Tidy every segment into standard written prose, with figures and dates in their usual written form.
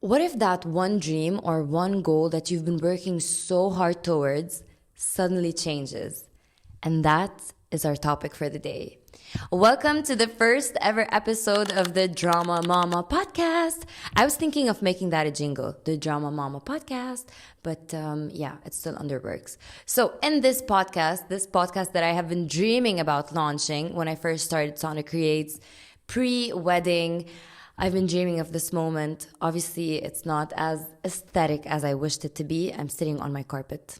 What if that one dream or one goal that you've been working so hard towards suddenly changes? And that is our topic for the day. Welcome to the first ever episode of the Drama Mama podcast. I was thinking of making that a jingle, the Drama Mama podcast, but yeah, it's still under works. So in this podcast that I have been dreaming about launching when I first started Sonic Creates, pre-wedding, I've been dreaming of this moment. Obviously, it's not as aesthetic as I wished it to be. I'm sitting on my carpet.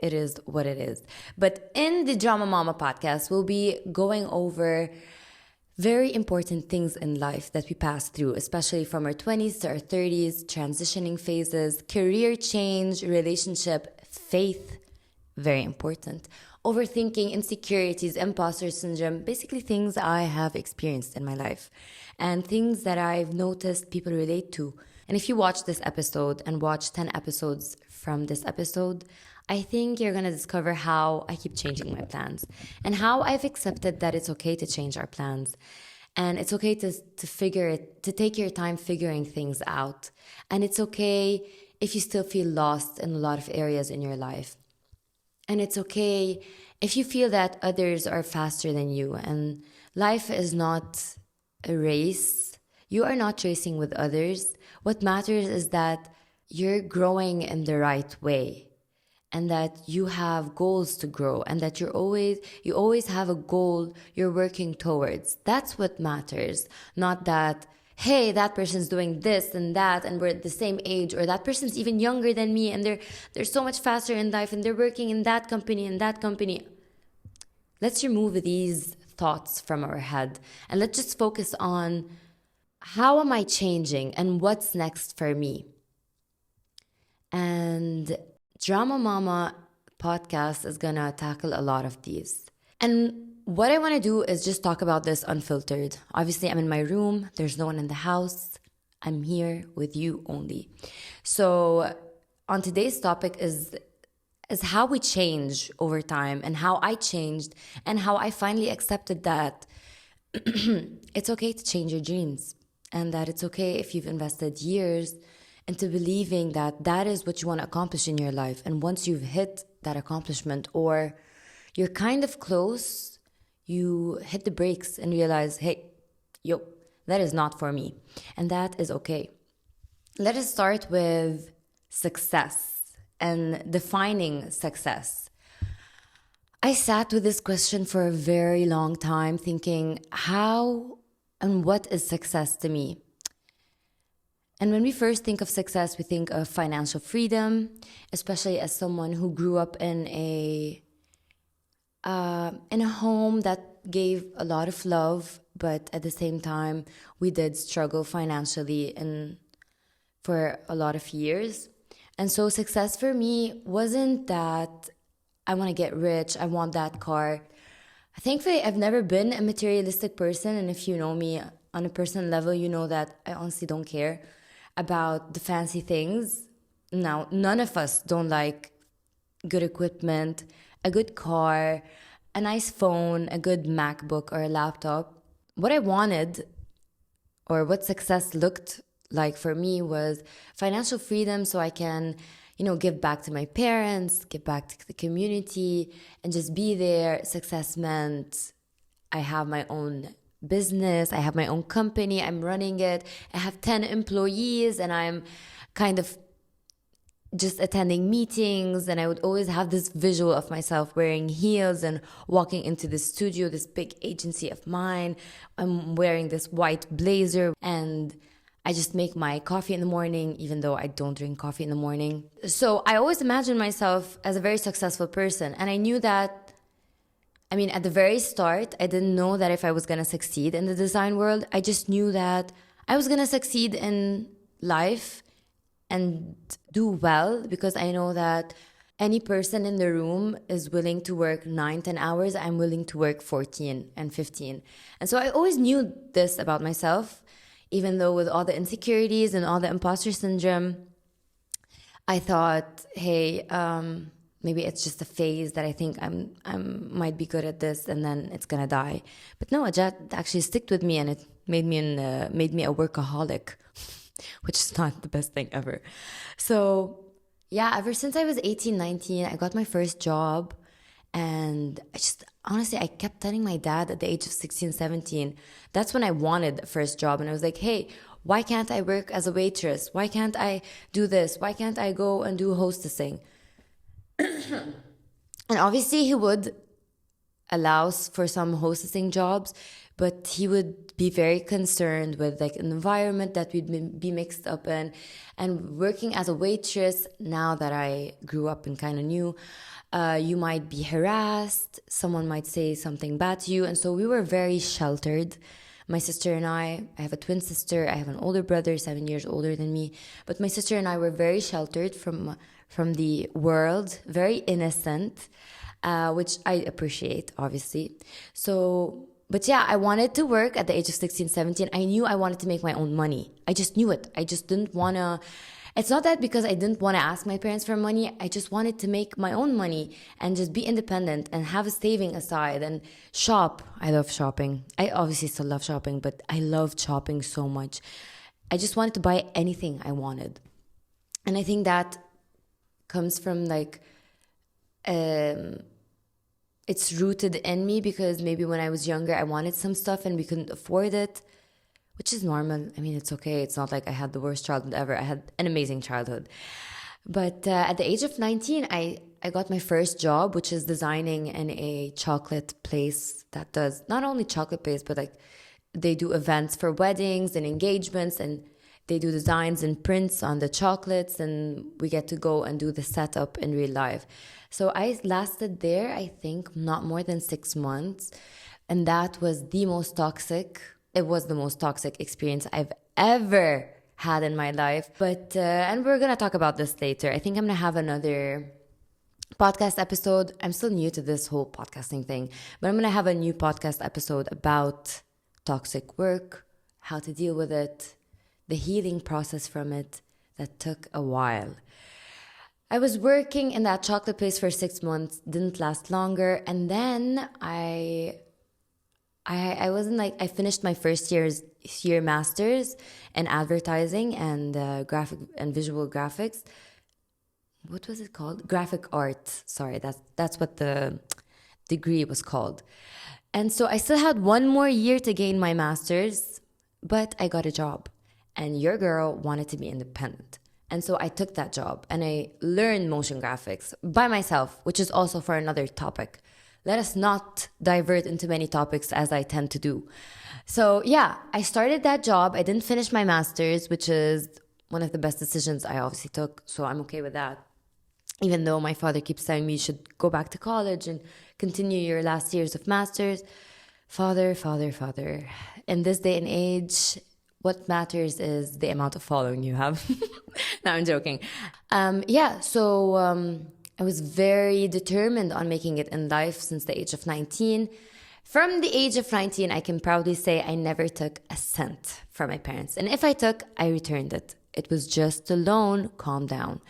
It is what it is. But in the Drama Mama podcast, we'll be going over very important things in life that we pass through, especially from our 20s to our 30s, transitioning phases, career change, relationship, faith, very important, overthinking, insecurities, imposter syndrome, basically things I have experienced in my life and things that I've noticed people relate to. And if you watch this episode and watch 10 episodes from this episode, I think you're going to discover how I keep changing my plans and how I've accepted that it's okay to change our plans. And it's okay to take your time figuring things out. And it's okay if you still feel lost in a lot of areas in your life. And it's okay if you feel that others are faster than you and life is not a race. You are not racing with others. What matters is that you're growing in the right way and that you have goals to grow and that you always have a goal you're working towards. That's what matters. Not that, hey, that person's doing this and that and we're at the same age, or that person's even younger than me and they're so much faster in life and they're working in that company and that company. Let's remove these thoughts from our head and let's just focus on how am I changing and what's next for me. And Drama Mama podcast is gonna tackle a lot of these. And what I want to do is just talk about this unfiltered. Obviously, I'm in my room. There's no one in the house. I'm here with you only. So on today's topic is how we change over time and how I changed and how I finally accepted that it's okay to change your dreams and that it's okay if you've invested years into believing that that is what you want to accomplish in your life. And once you've hit that accomplishment or you're kind of close, you hit the brakes and realize, hey, that is not for me. And that is okay. Let us start with success and defining success. I sat with this question for a very long time thinking, how and what is success to me? And when we first think of success, we think of financial freedom, especially as someone who grew up in a home that gave a lot of love, but at the same time, we did struggle financially for a lot of years. And so success for me wasn't that I want to get rich, I want that car. Thankfully, I've never been a materialistic person. And if you know me on a personal level, you know that I honestly don't care about the fancy things. Now, none of us don't like good equipment, a good car, a nice phone, a good MacBook or a laptop. What I wanted or what success looked like for me was financial freedom so I can, give back to my parents, give back to the community and just be there. Success meant I have my own business, I have my own company, I'm running it, I have 10 employees and I'm kind of just attending meetings, and I would always have this visual of myself wearing heels and walking into the studio, this big agency of mine. I'm wearing this white blazer and I just make my coffee in the morning, even though I don't drink coffee in the morning. So I always imagined myself as a very successful person, and I knew that at the very start, I didn't know that if I was going to succeed in the design world. I just knew that I was going to succeed in life and do well, because I know that any person in the room is willing to work 9-10 hours. I'm willing to work 14 and 15. And so I always knew this about myself, even though with all the insecurities and all the imposter syndrome, I thought, hey, maybe it's just a phase that I think I'm might be good at this and then it's gonna die. But no, it actually stuck with me, and it made me a workaholic. which is not the best thing ever. So, yeah, ever since I was 18, 19, I got my first job. And honestly, I kept telling my dad at the age of 16, 17, that's when I wanted the first job. And I was like, hey, why can't I work as a waitress? Why can't I do this? Why can't I go and do hostessing? And obviously, he would allow for some hostessing jobs, but he would be very concerned with like an environment that we'd be mixed up in. And working as a waitress, now that I grew up and kind of knew, you might be harassed, someone might say something bad to you. And so we were very sheltered. My sister and I have a twin sister, I have an older brother, 7 years older than me. But my sister and I were very sheltered from the world, very innocent, which I appreciate, obviously. So, but yeah, I wanted to work at the age of 16, 17. I knew I wanted to make my own money. I just knew it. I just didn't want to. It's not that because I didn't want to ask my parents for money. I just wanted to make my own money and just be independent and have a saving aside and shop. I love shopping. I obviously still love shopping, but I loved shopping so much. I just wanted to buy anything I wanted. And I think that comes from like, it's rooted in me because maybe when I was younger, I wanted some stuff and we couldn't afford it, which is normal. I mean, it's okay. It's not like I had the worst childhood ever. I had an amazing childhood. But at the age of 19, I got my first job, which is designing in a chocolate place that does not only chocolate place, but like they do events for weddings and engagements, and they do designs and prints on the chocolates, and we get to go and do the setup in real life. So I lasted there, I think, not more than 6 months. And that was the most toxic. It was the most toxic experience I've ever had in my life. But, and we're going to talk about this later. I think I'm going to have another podcast episode. I'm still new to this whole podcasting thing, but I'm going to have a new podcast episode about toxic work, how to deal with it, the healing process from it that took a while. I was working in that chocolate place for 6 months, didn't last longer. And then I wasn't like, I finished my first year master's in advertising and graphic and visual graphics. What was it called? Graphic art. Sorry, that's what the degree was called. And so I still had 1 more year to gain my master's, but I got a job. And your girl wanted to be independent. And so I took that job and I learned motion graphics by myself, which is also for another topic. Let us not divert into many topics as I tend to do. So yeah, I started that job. I didn't finish my master's, which is one of the best decisions I obviously took. So I'm okay with that. Even though my father keeps telling me you should go back to college and continue your last years of master's. Father. In this day and age, what matters is the amount of following you have. No, I'm joking. I was very determined on making it in life since the age of 19. From the age of 19, I can proudly say I never took a cent from my parents. And if I took, I returned it. It was just a loan, calm down.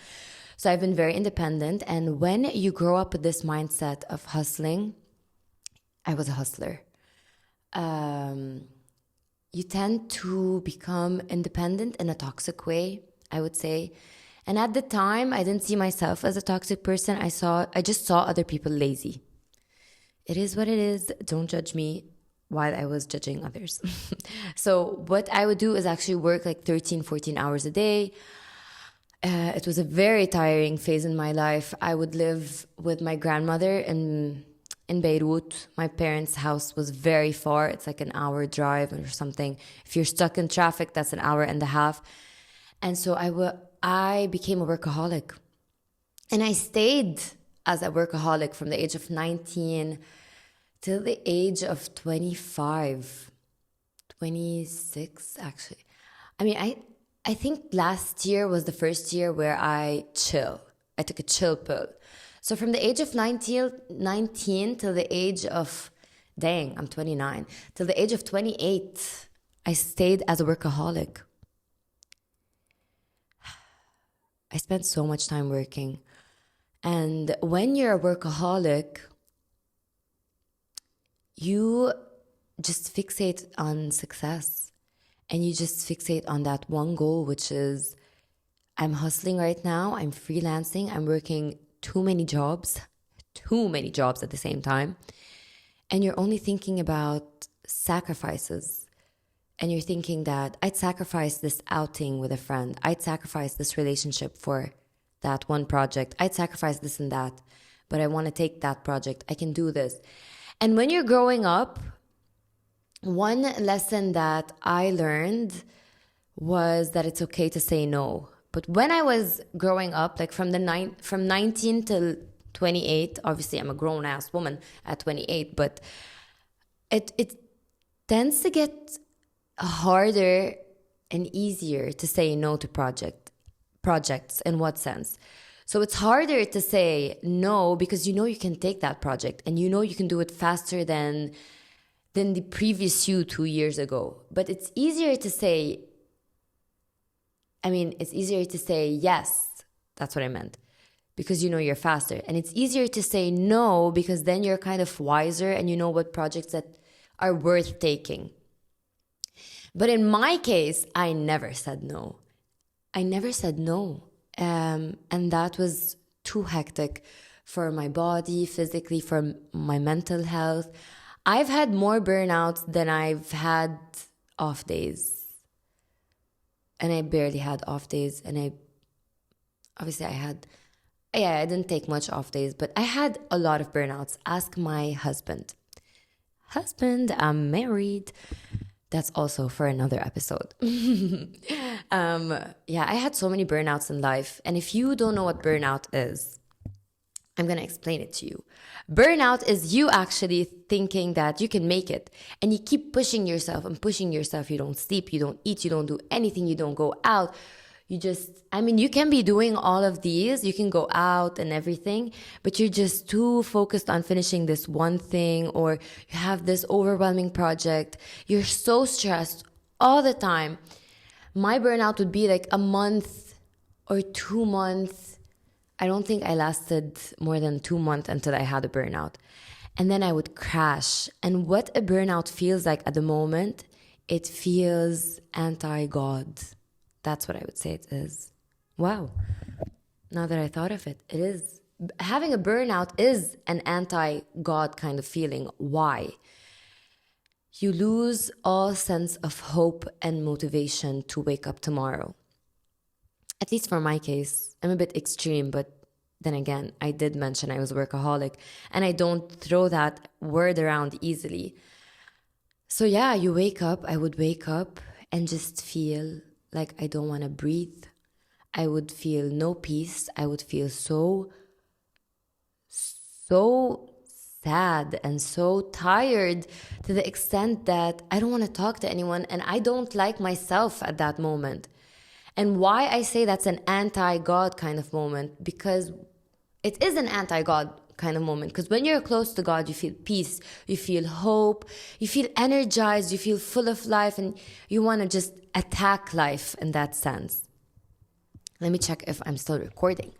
So I've been very independent. And when you grow up with this mindset of hustling, I was a hustler. You tend to become independent in a toxic way, I would say. And at the time, I didn't see myself as a toxic person. I just saw other people lazy. It is what it is. Don't judge me while I was judging others. So what I would do is actually work like 13, 14 hours a day. It was a very tiring phase in my life. I would live with my grandmother in Beirut. My parents' house was very far. It's like an hour drive or something. If you're stuck in traffic, that's an hour and a half. And so I became a workaholic. And I stayed as a workaholic from the age of 19 till the age of 25, 26 actually. I mean, I think last year was the first year where I took a chill pill. So from the age of 19 till the age of, I'm 29, till the age of 28, I stayed as a workaholic. I spent so much time working. And when you're a workaholic, you just fixate on success. and you just fixate on that one goal, which is I'm hustling right now, I'm freelancing, I'm working too many jobs at the same time. And you're only thinking about sacrifices. And you're thinking that I'd sacrifice this outing with a friend. I'd sacrifice this relationship for that one project. I'd sacrifice this and that. But I want to take that project. I can do this. And when you're growing up, one lesson that I learned was that it's okay to say no. But when I was growing up, like from 19 till 28, obviously I'm a grown-ass woman at 28, but it tends to get harder and easier to say no to projects. In what sense? So it's harder to say no because you know you can take that project and you know you can do it faster than the previous you 2 years ago. But it's easier to say, yes, that's what I meant, because you know you're faster. And it's easier to say no because then you're kind of wiser and you know what projects that are worth taking. But in my case, I never said no. And that was too hectic for my body, physically, for my mental health. I've had more burnouts than I've had off days. And I barely had off days. And I didn't take much off days, but I had a lot of burnouts. Ask my husband. I'm married. That's also for another episode. I had so many burnouts in life. And if you don't know what burnout is, I'm going to explain it to you. Burnout is you actually thinking that you can make it. And you keep pushing yourself and pushing yourself. You don't sleep, you don't eat, you don't do anything, you don't go out. You can be doing all of these. You can go out and everything, but you're just too focused on finishing this one thing, or you have this overwhelming project. You're so stressed all the time. My burnout would be like a month or 2 months. I don't think I lasted more than 2 months until I had a burnout. And then I would crash. And what a burnout feels like at the moment, it feels anti-God. That's what I would say it is. Wow. Now that I thought of it, it is. Having a burnout is an anti-God kind of feeling. Why? You lose all sense of hope and motivation to wake up tomorrow. At least for my case, I'm a bit extreme, but then again, I did mention I was a workaholic, and I don't throw that word around easily. So yeah, I would wake up and just feel like I don't want to breathe. I would feel no peace. I would feel so sad and so tired to the extent that I don't want to talk to anyone, and I don't like myself at that moment. And why I say that's an anti-God kind of moment, because it is an anti-God kind of moment. Because when you're close to God, you feel peace, you feel hope, you feel energized, you feel full of life, and you want to just attack life in that sense. Let me check if I'm still recording.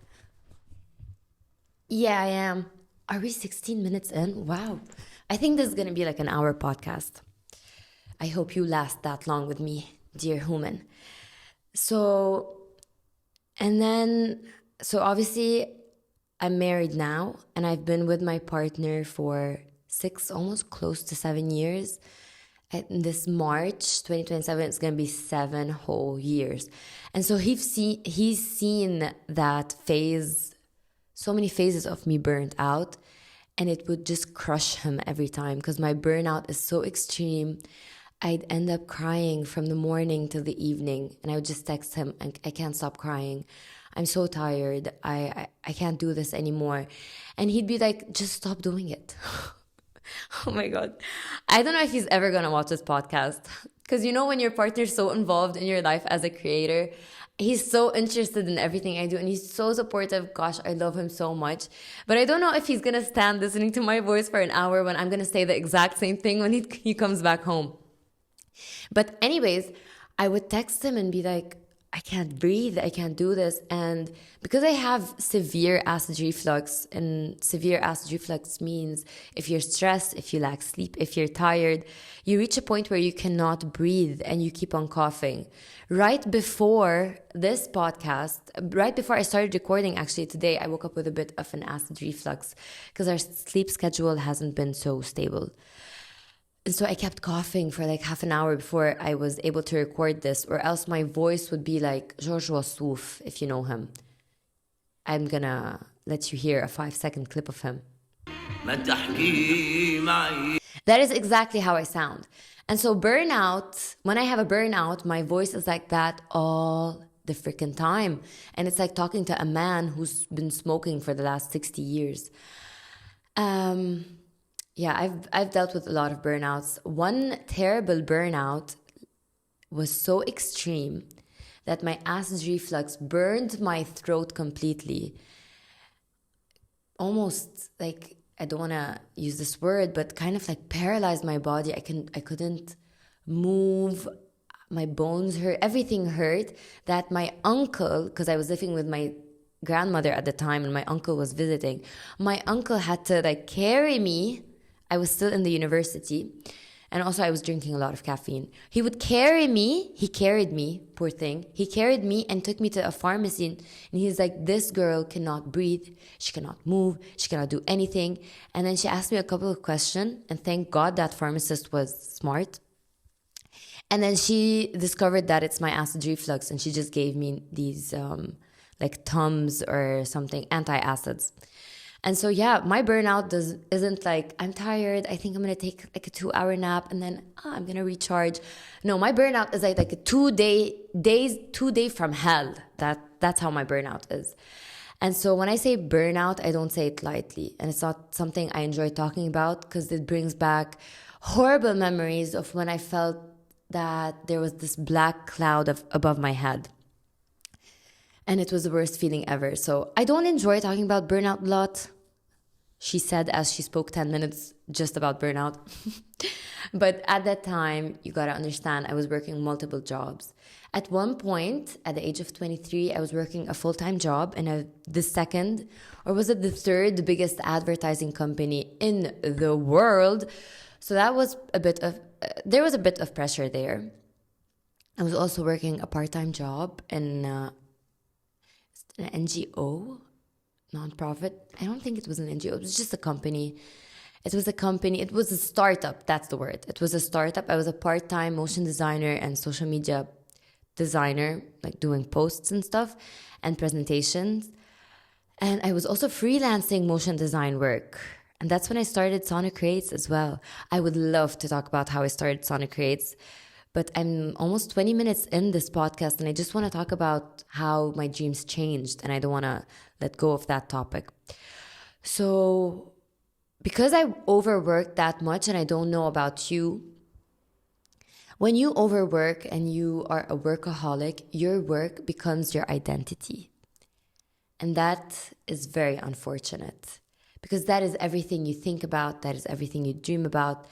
Yeah, I am. Are we 16 minutes in? Wow. I think this is going to be like an hour podcast. I hope you last that long with me, dear human. So obviously I'm married now, and I've been with my partner for 6, almost close to 7 years. And this March 2027, it's going to be 7 whole years. And so he's seen that phase, so many phases of me burnt out, and it would just crush him every time because my burnout is so extreme. I'd end up crying from the morning till the evening, and I would just text him, I can't stop crying. I'm so tired. I can't do this anymore. And he'd be like, just stop doing it. Oh my God. I don't know if he's ever going to watch this podcast. Because when your partner's so involved in your life as a creator, he's so interested in everything I do, and he's so supportive. Gosh, I love him so much. But I don't know if he's going to stand listening to my voice for an hour when I'm going to say the exact same thing when he comes back home. But anyways, I would text him and be like, I can't breathe, I can't do this. And because I have severe acid reflux, and severe acid reflux means if you're stressed, if you lack sleep, if you're tired, you reach a point where you cannot breathe and you keep on coughing. Right before this podcast, right before I started recording actually today, I woke up with a bit of an acid reflux because our sleep schedule hasn't been so stable. And so I kept coughing for like half an hour before I was able to record this, or else my voice would be like George Wassouf, if you know him. I'm gonna let you hear a 5-second clip of him. That is exactly how I sound. And so burnout, when I have a burnout, my voice is like that all the freaking time. And it's like talking to a man who's been smoking for the last 60 years. Yeah, I've dealt with a lot of burnouts. One terrible burnout was so extreme that my acid reflux burned my throat completely. Almost like, I don't want to use this word, but kind of like paralyzed my body. I couldn't move. My bones hurt. Everything hurt. That my uncle, because I was living with my grandmother at the time and my uncle was visiting, my uncle had to like carry me. I was still in the university, and also I was drinking a lot of caffeine. He would carry me. He carried me, poor thing. He carried me and took me to a pharmacy, and he's like, this girl cannot breathe. She cannot move. She cannot do anything. And then she asked me a couple of questions, and thank God that pharmacist was smart. And then she discovered that it's my acid reflux, and she just gave me these like Tums or something, antacids. And so, yeah, my burnout isn't like, I'm tired, I think I'm going to take like a 2-hour nap and then I'm going to recharge. No, my burnout is like a 2 day from hell. That's how my burnout is. And so when I say burnout, I don't say it lightly. And it's not something I enjoy talking about because it brings back horrible memories of when I felt that there was this black cloud above my head. And it was the worst feeling ever. So I don't enjoy talking about burnout a lot, she said as she spoke 10 minutes just about burnout. But at that time, you gotta understand, I was working multiple jobs. At one point, at the age of 23, I was working a full-time job in the second, or was it the third biggest advertising company in the world. So that was there was a bit of pressure there. I was also working a part-time job in an NGO, nonprofit. I don't think it was an NGO. It was just a company. It was a startup. That's the word. It was a startup. I was a part-time motion designer and social media designer, like doing posts and stuff and presentations. And I was also freelancing motion design work. And that's when I started Sonic Creates as well. I would love to talk about how I started Sonic Creates. But I'm almost 20 minutes in this podcast and I just want to talk about how my dreams changed, and I don't want to let go of that topic. So because I overworked that much, and I don't know about you, when you overwork and you are a workaholic, your work becomes your identity. And that is very unfortunate because that is everything you think about, that is everything you dream about.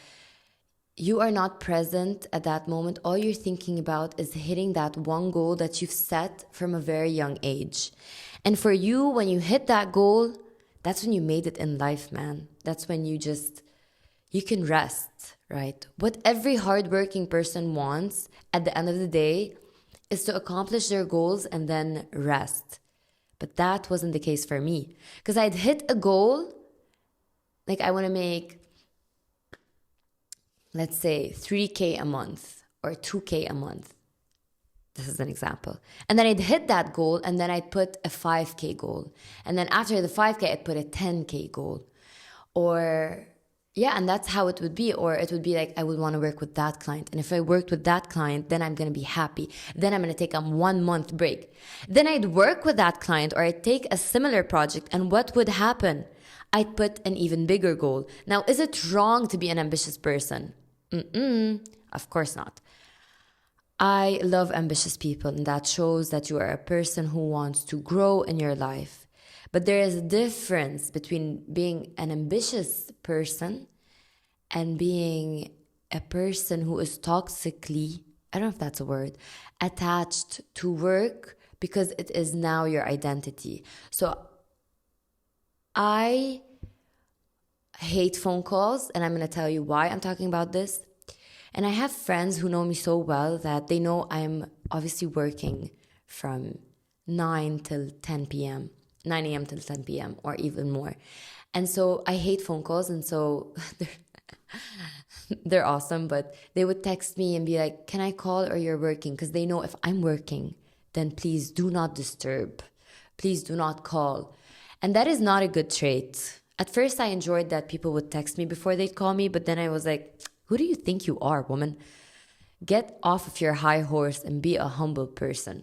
You are not present at that moment. All you're thinking about is hitting that one goal that you've set from a very young age. And for you, when you hit that goal, that's when you made it in life, man. That's when you can rest, right? What every hardworking person wants at the end of the day is to accomplish their goals and then rest. But that wasn't the case for me because I'd hit a goal, like I want to make, let's say 3K a month or 2K a month. This is an example. And then I'd hit that goal and then I'd put a 5K goal. And then after the 5K, I'd put a 10K goal. And that's how it would be. Or it would be like, I would want to work with that client. And if I worked with that client, then I'm going to be happy. Then I'm going to take a 1 month break. Then I'd work with that client or I'd take a similar project. And what would happen? I'd put an even bigger goal. Now, is it wrong to be an ambitious person? Of course not. I love ambitious people, and that shows that you are a person who wants to grow in your life. But there is a difference between being an ambitious person and being a person who is toxically I don't know if that's a word, attached to work because it is now your identity. So I hate phone calls, and I'm going to tell you why I'm talking about this. And I have friends who know me so well that they know I'm obviously working from 9 till 10 p.m., 9 a.m. till 10 p.m., or even more. And so I hate phone calls, and so they're awesome, but they would text me and be like, can I call or you're working? Because they know if I'm working, then please do not disturb. Please do not call. And that is not a good trait. At first, I enjoyed that people would text me before they'd call me, but then I was like, who do you think you are, woman? Get off of your high horse and be a humble person.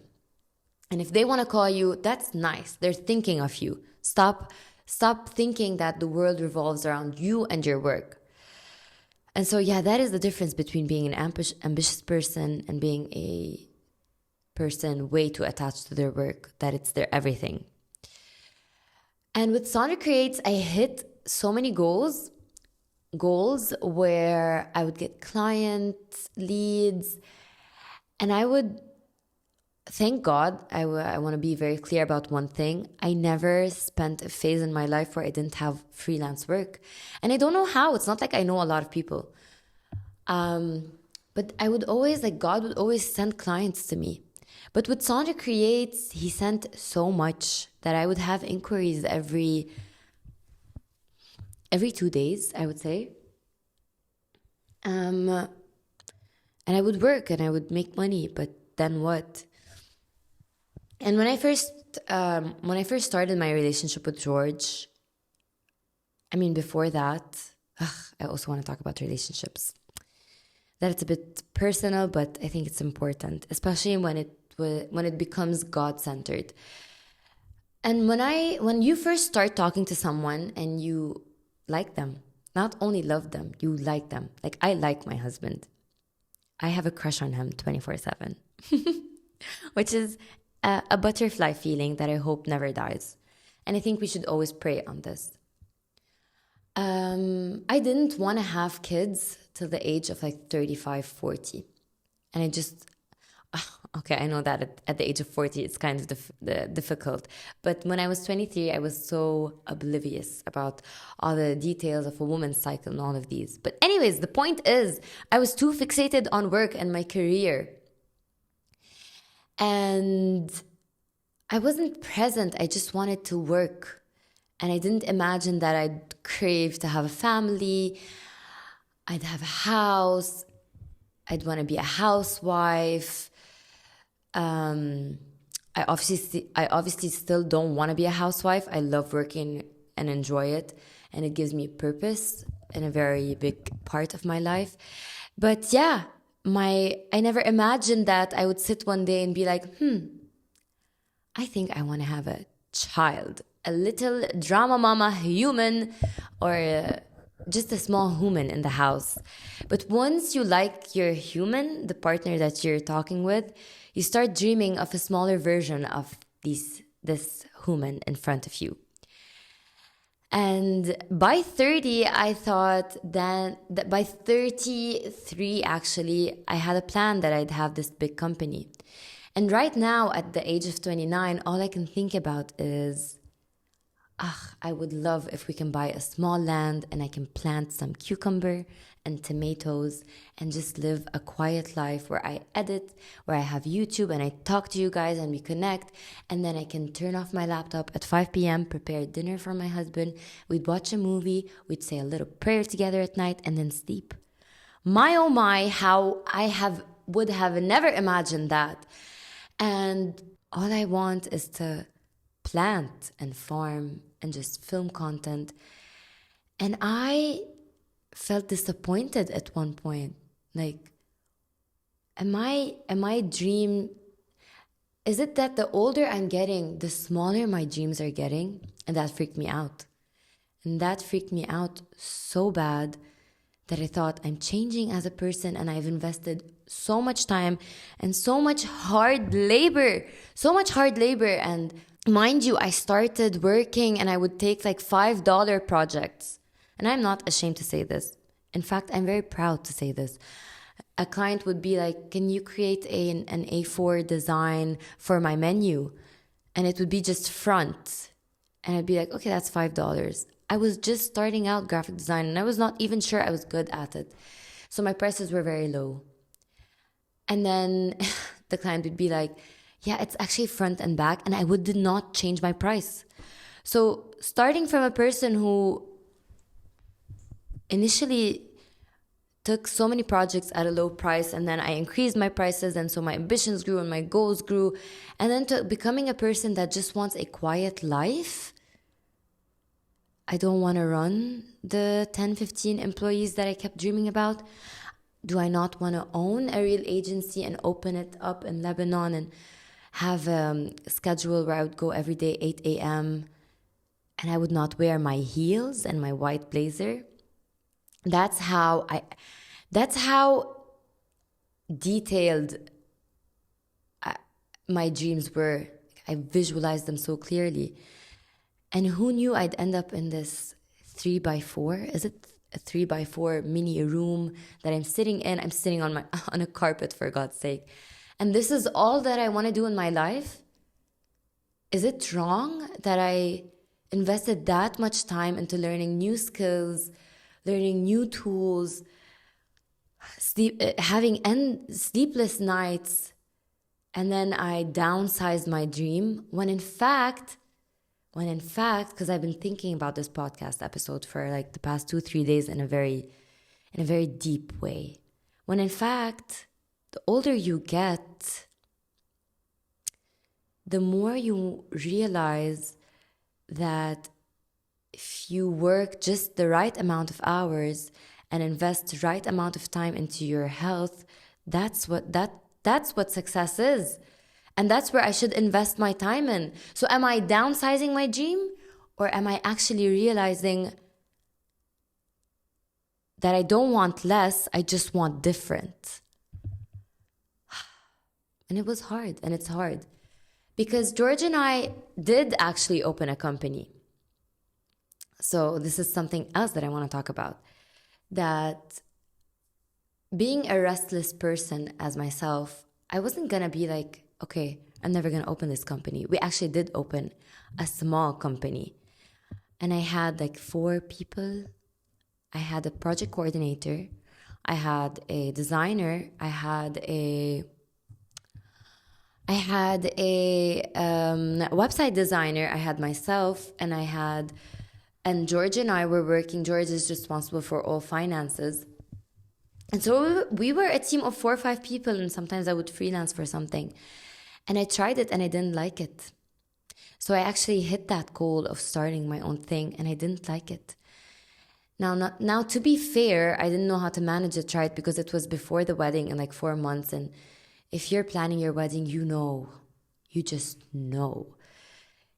And if they want to call you, that's nice. They're thinking of you. Stop thinking that the world revolves around you and your work. And so, yeah, that is the difference between being an ambitious person and being a person way too attached to their work, that it's their everything. And with Sonder Creates, I hit so many goals where I would get clients, leads, and I would, thank God, I want to be very clear about one thing. I never spent a phase in my life where I didn't have freelance work. And I don't know how. It's not like I know a lot of people. But I would always, God would always send clients to me. But with Sonder Creates, he sent so much that I would have inquiries every 2 days, I would say. And I would work and I would make money, but then what? And when I first started my relationship with George, before that, I also want to talk about relationships. That it's a bit personal, but I think it's important, especially when it becomes God-centered. And when you first start talking to someone and you like them, not only love them, you like them. Like, I like my husband. I have a crush on him 24/7, which is a butterfly feeling that I hope never dies. And I think we should always pray on this. I didn't want to have kids till the age of 35, 40. And I just, okay, I know that at the age of 40, it's kind of difficult. But when I was 23, I was so oblivious about all the details of a woman's cycle and all of these. But anyways, the point is, I was too fixated on work and my career. And I wasn't present. I just wanted to work. And I didn't imagine that I'd crave to have a family. I'd have a house. I'd want to be a housewife. I obviously still don't want to be a housewife. I love working and enjoy it. And it gives me purpose in a very big part of my life. But yeah, I never imagined that I would sit one day and be like, I think I want to have a child. A little drama mama human, or just a small human in the house. But once you like your human, the partner that you're talking with, you start dreaming of a smaller version of this human in front of you. And by 30, I thought that by 33, actually, I had a plan that I'd have this big company. And right now, at the age of 29, all I can think about is, I would love if we can buy a small land and I can plant some cucumber and tomatoes and just live a quiet life where I edit, where I have YouTube and I talk to you guys and we connect. And then I can turn off my laptop at 5 p.m., prepare dinner for my husband. We'd watch a movie, we'd say a little prayer together at night and then sleep. My oh my, how I would have never imagined that. And all I want is to plant and farm and just film content. And I felt disappointed at one point. Like, am I dream? Is it that the older I'm getting, the smaller my dreams are getting? And that freaked me out. And that freaked me out so bad that I thought, I'm changing as a person and I've invested so much time and so much hard labor. And mind you, I started working and I would take $5 projects. And I'm not ashamed to say this. In fact, I'm very proud to say this. a client would be like, can you create an A4 design for my menu? And it would be just front. And I'd be like, okay, that's $5. I was just starting out graphic design and I was not even sure I was good at it. So my prices were very low. And then the client would be like, yeah, it's actually front and back. And did not change my price. So starting from a person who initially took so many projects at a low price, and then I increased my prices, and so my ambitions grew and my goals grew, and then to becoming a person that just wants a quiet life. I don't want to run the 10, 15 employees that I kept dreaming about. Do I not want to own a real agency and open it up in Lebanon and have a schedule where I would go every day 8 a.m. and I would not wear my heels and my white blazer? That's how detailed my dreams were. I visualized them so clearly. And who knew I'd end up in this 3x4? Is it a 3x4 mini room that I'm sitting in? I'm sitting on a carpet, for God's sake. And this is all that I want to do in my life? Is it wrong that I invested that much time into learning new skills, learning new tools, having sleepless nights, and then I downsized my dream when in fact, because I've been thinking about this podcast episode for like the past 2-3 days in a very deep way. When in fact, the older you get, the more you realize that if you work just the right amount of hours and invest the right amount of time into your health, that's what success is. And that's where I should invest my time in. So am I downsizing my dream, or am I actually realizing that I don't want less, I just want different? And it was hard, and it's hard. Because George and I did actually open a company. So this is something else that I want to talk about. That being a restless person as myself, I wasn't going to be like, okay, I'm never going to open this company. We actually did open a small company. And I had like 4 people. I had a project coordinator. I had a designer. I had a website designer. I had myself, and George and I were working. George is responsible for all finances. And so we were a team of 4 or 5 people, and sometimes I would freelance for something. And I tried it and I didn't like it. So I actually hit that goal of starting my own thing, and I didn't like it. Now, to be fair, I didn't know how to manage it right, because it was before the wedding in like 4 months. And if you're planning your wedding, you just know.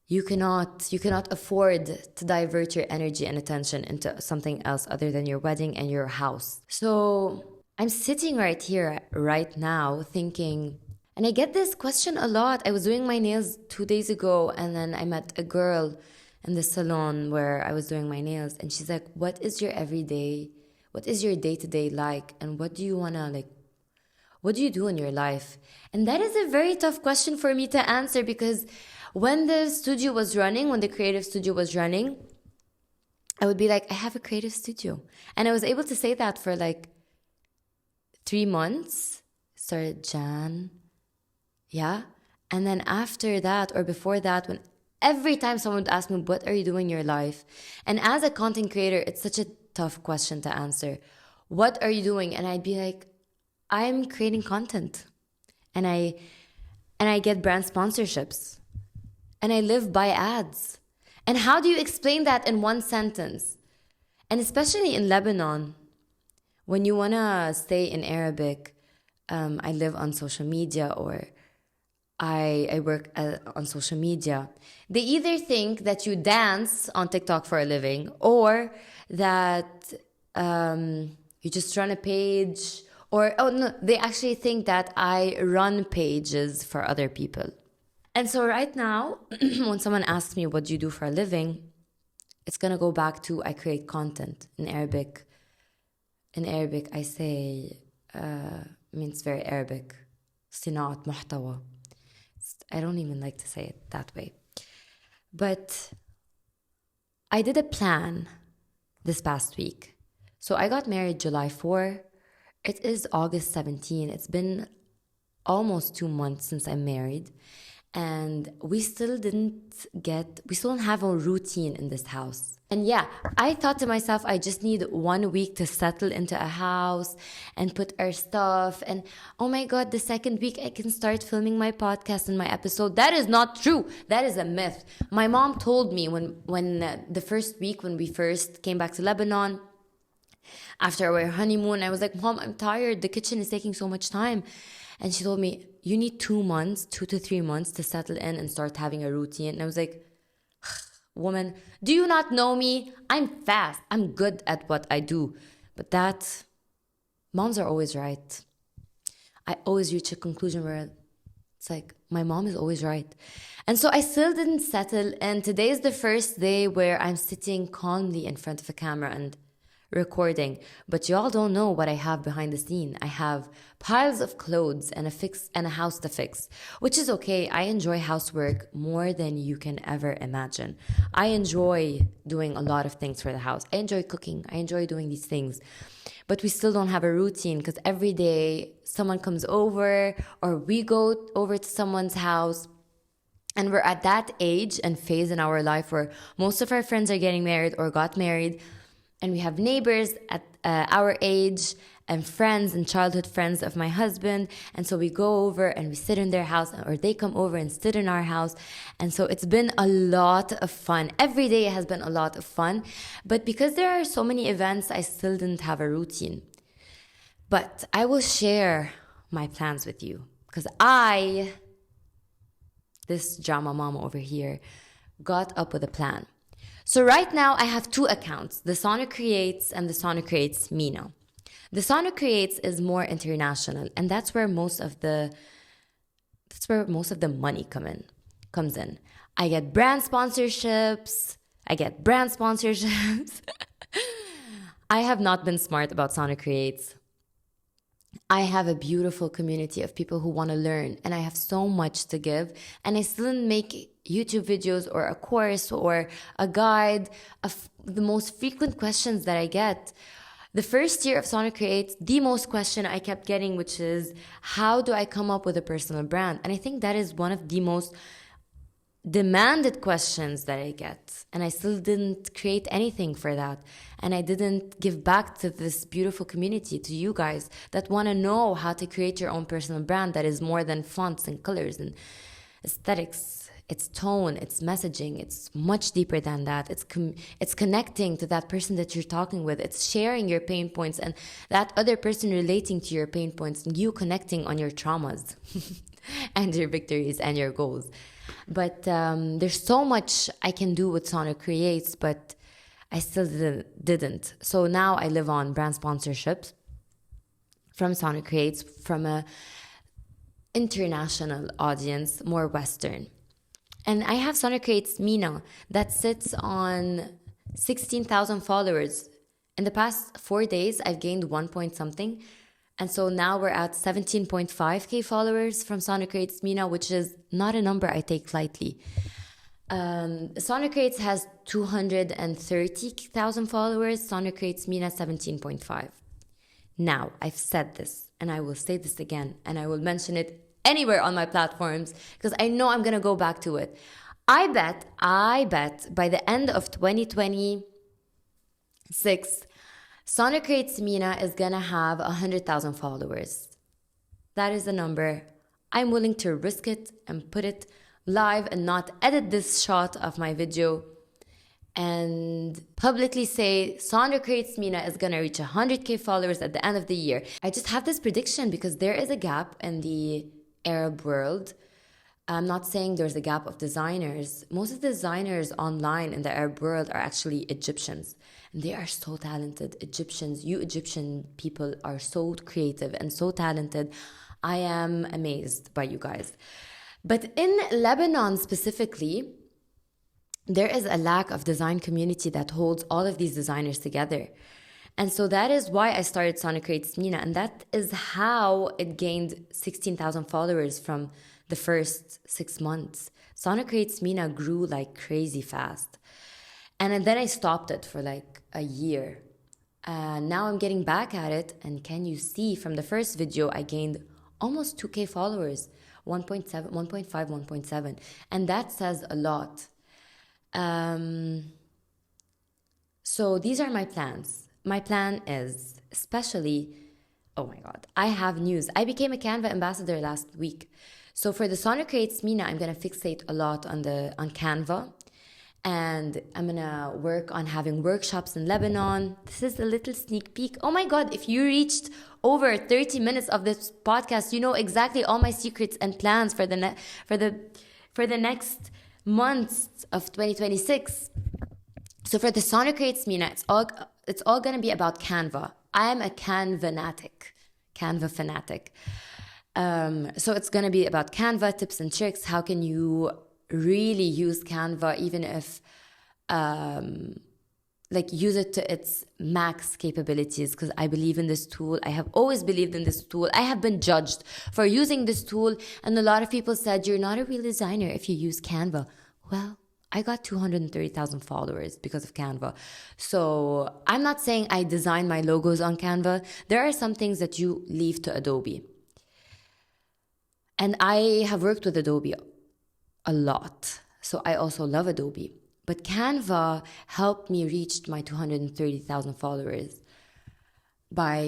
You cannot afford to divert your energy and attention into something else other than your wedding and your house. So I'm sitting right here, right now, thinking, and I get this question a lot. I was doing my nails 2 days ago, and then I met a girl in the salon where I was doing my nails, and she's like, what is your day-to-day like, and what do you do in your life? And that is a very tough question for me to answer, because when the creative studio was running, I would be like, I have a creative studio. And I was able to say that for like 3 months, started Jan. Yeah. And then after that, or before that, when every time someone would ask me, what are you doing in your life? And as a content creator, it's such a tough question to answer. What are you doing? And I'd be like, I'm creating content. And I get brand sponsorships. And I live by ads. And how do you explain that in one sentence? And especially in Lebanon, when you want to stay in Arabic, I live on social media, or I work on social media. They either think that you dance on TikTok for a living, or that you just run a page, they actually think that I run pages for other people. And so right now, when someone asks me, what do you do for a living? It's going to go back to, I create content. In Arabic, I say, means very Arabic. صناعة محتوى. I don't even like to say it that way. But I did a plan this past week. So I got married July 4. It is August 17. It's been almost 2 months since I'm married. And we still don't have a routine in this house. And yeah, I thought to myself, I just need 1 week to settle into a house and put our stuff. And oh my God, the second week I can start filming my podcast and my episode. That is not true. That is a myth. My mom told me when the first week, when we first came back to Lebanon, after our honeymoon, I was like, Mom, I'm tired. The kitchen is taking so much time. And she told me, you need 2 months, 2 to 3 months to settle in and start having a routine. And I was like, woman, do you not know me? I'm fast. I'm good at what I do. But moms are always right. I always reach a conclusion where it's like, my mom is always right. And so I still didn't settle. And today is the first day where I'm sitting calmly in front of a camera and recording. But y'all don't know what I have behind the scene. I have piles of clothes and a house to fix, which is okay. I enjoy housework more than you can ever imagine. I enjoy doing a lot of things for the house. I enjoy cooking. I enjoy doing these things. But we still don't have a routine because every day someone comes over or we go over to someone's house. And we're at that age and phase in our life where most of our friends are getting married or got married. And we have neighbors at our age and friends and childhood friends of my husband. And so we go over and we sit in their house, or they come over and sit in our house. And so it's been a lot of fun. Every day has been a lot of fun. But because there are so many events, I still didn't have a routine. But I will share my plans with you. Because this drama mama over here, got up with a plan. So right now I have 2 accounts, the Sana Creates and the Sana Creates Mina. The Sana Creates is more international, and that's where most of the money comes in. I get brand sponsorships. I have not been smart about Sana Creates. I have a beautiful community of people who want to learn, and I have so much to give, and I still make YouTube videos or a course or a guide of the most frequent questions that I get. The first year of Sana Creates, the most question I kept getting, which is, how do I come up with a personal brand? And I think that is one of the most demanded questions that I get. And I still didn't create anything for that. And I didn't give back to this beautiful community, to you guys that want to know how to create your own personal brand that is more than fonts and colors and aesthetics. It's tone, it's messaging, it's much deeper than that. It's connecting to that person that you're talking with. It's sharing your pain points and that other person relating to your pain points and you connecting on your traumas and your victories and your goals. But there's so much I can do with Sana Creates, but I still didn't. So now I live on brand sponsorships from Sana Creates, from a international audience, more Western. And I have Sana Creates Mina that sits on 16,000 followers. In the past 4 days, I've gained 1 point something. And so now we're at 17.5K followers from Sana Creates Mina, which is not a number I take lightly. Sana Creates has 230,000 followers. Sana Creates Mina 17.5. Now, I've said this, and I will say this again, and I will mention it anywhere on my platforms because I know I'm going to go back to it. I bet by the end of 2026, Sana Creates Mina is going to have 100,000 followers. That is the number. I'm willing to risk it and put it live and not edit this shot of my video and publicly say Sana Creates Mina is going to reach 100K followers at the end of the year. I just have this prediction because there is a gap in the Arab world. I'm not saying there's a gap of designers. Most of the designers online in the Arab world are actually Egyptians. And they are so talented. You Egyptian people are so creative and so talented. I am amazed by you guys. But in Lebanon specifically, there is a lack of design community that holds all of these designers together. And so that is why I started Sonic Creates Mina. And that is how it gained 16,000 followers from the first 6 months. Sonic Creates Mina grew like crazy fast. And then I stopped it for like a year. Now I'm getting back at it. And can you see from the first video, I gained almost 2K followers, 1.7, 1.5, 1.7. And that says a lot. So these are my plans. My plan is, especially, oh my God, I have news. I became a Canva ambassador last week. So for the Sonic Creates Mina, I'm going to fixate a lot on Canva. And I'm going to work on having workshops in Lebanon. This is a little sneak peek. Oh my God, if you reached over 30 minutes of this podcast, you know exactly all my secrets and plans for the next months of 2026. So for the Sonic Creates Mina, it's all going to be about Canva. I'm a Canva fanatic. So it's going to be about Canva, tips and tricks. How can you really use Canva, even if, use it to its max capabilities? Because I believe in this tool. I have always believed in this tool. I have been judged for using this tool. And a lot of people said, you're not a real designer if you use Canva. Well, I got 230,000 followers because of Canva. So I'm not saying I design my logos on Canva. There are some things that you leave to Adobe. And I have worked with Adobe a lot. So I also love Adobe. But Canva helped me reach my 230,000 followers by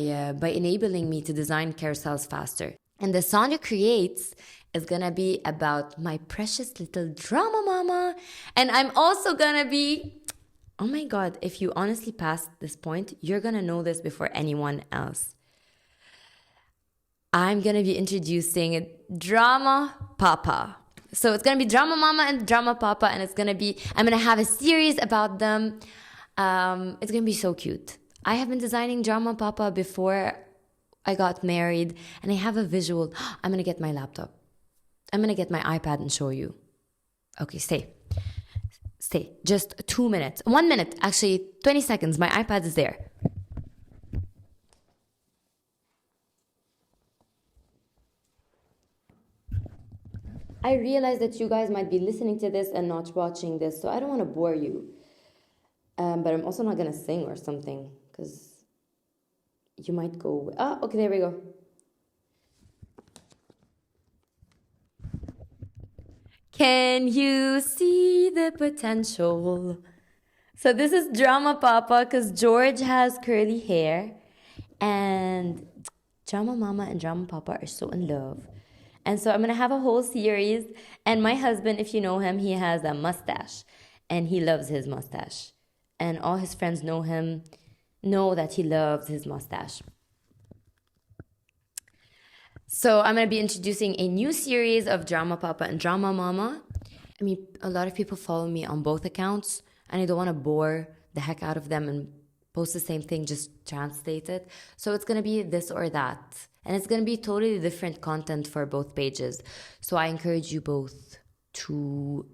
enabling me to design carousels faster. And the Sonic Creates is going to be about my precious little drama mama. And I'm also going to be, oh my God, if you honestly passed this point, you're going to know this before anyone else. I'm going to be introducing Drama Papa. So it's going to be Drama Mama and Drama Papa. And I'm going to have a series about them. It's going to be so cute. I have been designing Drama Papa before I got married. And I have a visual. I'm going to get my laptop. I'm going to get my iPad and show you. Okay, stay. Just 2 minutes. 1 minute. Actually, 20 seconds. My iPad is there. I realize that you guys might be listening to this and not watching this, so I don't want to bore you. But I'm also not going to sing or something, because you might go... okay, there we go. Can you see the potential? So this is Drama Papa, because George has curly hair. And Drama Mama and Drama Papa are so in love. And so I'm going to have a whole series. And my husband, if you know him, he has a mustache. And he loves his mustache. And all his friends know him, know that he loves his mustache. So I'm going to be introducing a new series of Drama Papa and Drama Mama. I mean, a lot of people follow me on both accounts. And I don't want to bore the heck out of them and post the same thing, just translate it. So it's going to be this or that. And it's going to be totally different content for both pages. So I encourage you both to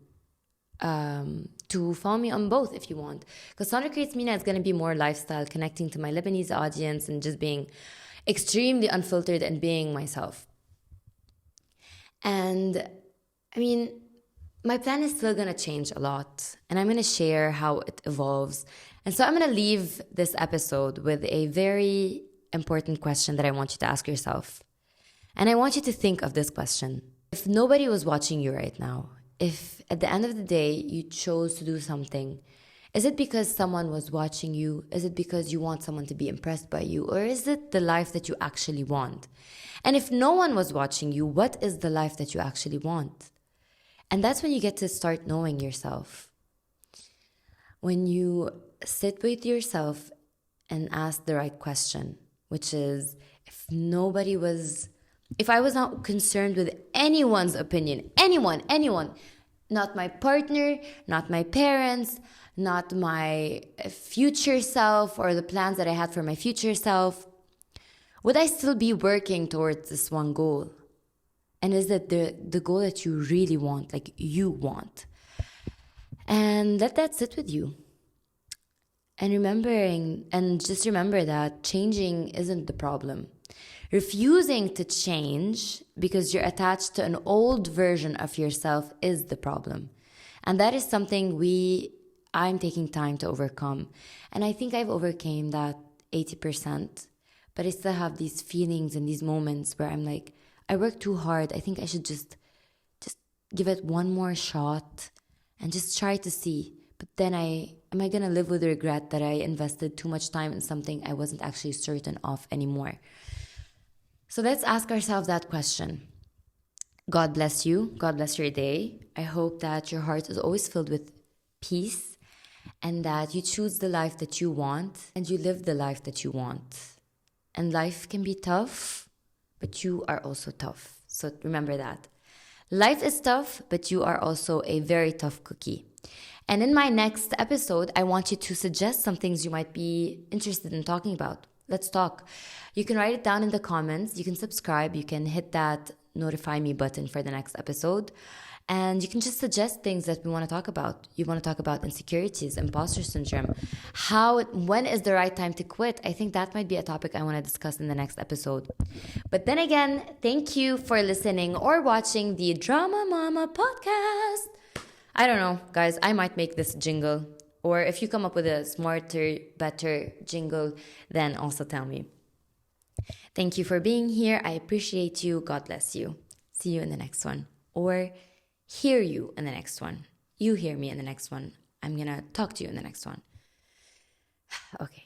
follow me on both if you want. Because Sonic Creates Mina is going to be more lifestyle, connecting to my Lebanese audience and just being extremely unfiltered and being myself. And I mean, my plan is still going to change a lot. And I'm going to share how it evolves. And so I'm going to leave this episode with a very important question that I want you to ask yourself. And I want you to think of this question. If nobody was watching you right now, if at the end of the day you chose to do something, is it because someone was watching you? Is it because you want someone to be impressed by you? Or is it the life that you actually want? And if no one was watching you, what is the life that you actually want? And that's when you get to start knowing yourself. When you sit with yourself and ask the right question, which is, if I was not concerned with anyone's opinion, anyone, not my partner, not my parents, not my future self or the plans that I had for my future self, would I still be working towards this one goal? And is it the goal that you really want, like you want? And let that sit with you. And just remember that changing isn't the problem. Refusing to change because you're attached to an old version of yourself is the problem. And that is something I'm taking time to overcome. And I think I've overcame that 80%, but I still have these feelings and these moments where I'm like, I work too hard. I think I should just give it one more shot and just try to see. But then am I gonna live with regret that I invested too much time in something I wasn't actually certain of anymore? So let's ask ourselves that question. God bless you. God bless your day. I hope that your heart is always filled with peace and that you choose the life that you want and you live the life that you want. And life can be tough, but you are also tough. So remember that. Life is tough, but you are also a very tough cookie. And in my next episode, I want you to suggest some things you might be interested in talking about. Let's talk. You can write it down in the comments. You can subscribe. You can hit that notify me button for the next episode. And you can just suggest things that we want to talk about. You want to talk about insecurities, imposter syndrome, when is the right time to quit? I think that might be a topic I want to discuss in the next episode. But then again, thank you for listening or watching the Drama Mama podcast. I don't know, guys, I might make this jingle. Or if you come up with a smarter, better jingle, then also tell me. Thank you for being here. I appreciate you. God bless you. See you in the next one. Or hear you in the next one. You hear me in the next one. I'm going to talk to you in the next one. Okay.